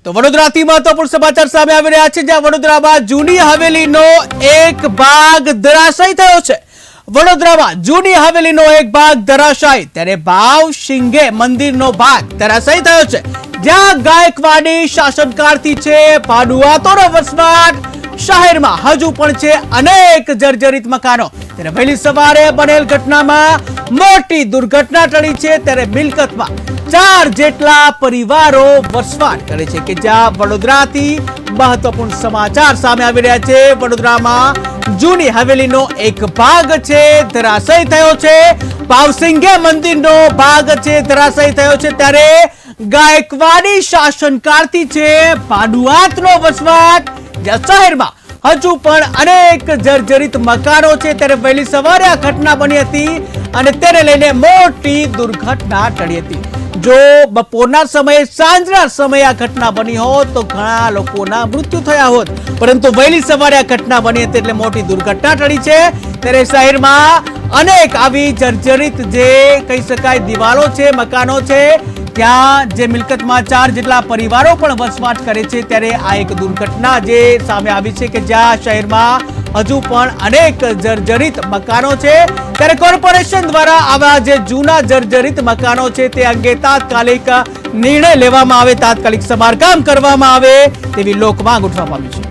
તો વડોદરાથી મહત્વપૂર્ણ સમાચાર સામે આવી રહ્યા છે, જ્યાં વડોદરામાં જૂની હવેલીનો એક ભાગ ધરાશાયી થયો છે। વડોદરામાં જૂની હવેલીનો એક ભાગ ધરાશાયી, ત્યારે ભાવ સિંઘે મંદિરનો ભાગ ધરાશાયી થયો છે, જ્યાં ગાયકવાડી શાસનકાળથી છે ભાડુઆતોનો વસવાટ। શહેરમાં હજુ પણ છે અનેક જર્જરિત મકાનો। ત્યારે વહેલી સવારે બનેલ ઘટનામાં મોટી દુર્ઘટના ટળી છે। ત્યારે મિલકતમાં 4 જેટલા પરિવારો વસવાટ કરે છે કે જ્યાં વડોદરાથી મહત્વપૂર્ણ સમાચાર સામે આવી રહ્યા છે। વડોદરામાં જૂની હવેલીનો એક ભાગ છે ધરાશાયી થયો છે। ભાવસિંઘે મંદિરનો ભાગ છે ધરાશાયી થયો છે, ત્યારે ગાયકવાડી શાસનકાળથી છે ભાડુઆતનો વસવાટ, જ્યાં શહેરમાં હજુ પણ અનેક જર્જરિત મકાનો છે। ત્યારે વહેલી સવારે આ ઘટના બની હતી અને તેને લઈને મોટી દુર્ઘટના ટળી હતી। જો બપોરના સમયે સાંજના સમયે આ ઘટના બની હોત તો ઘણા લોકોના મૃત્યુ થયા હોત, પરંતુ વહેલી સવારે આ ઘટના બની હતી એટલે મોટી દુર્ઘટના ટળી છે। ત્યારે શહેરમાં અનેક આવી જર્જરિત જે કહી શકાય દિવાલો છે, મકાનો છે, ત્યાં જે મિલકતમાં 4 જેટલા પરિવારો પણ વસવાટ કરે છે। ત્યારે આ એક દુર્ઘટના જે સામે આવી છે કે જ્યાં શહેરમાં હજુ પણ અનેક જર્જરિત મકાનો છે। ત્યારે કોર્પોરેશન દ્વારા આવા જે જૂના જર્જરિત મકાનો છે તે અંગે તાત્કાલિક નિર્ણય લેવામાં આવે, તાત્કાલિક સમારકામ કરવામાં આવે તેવી લોક માંગ ઉઠવા પામી છે।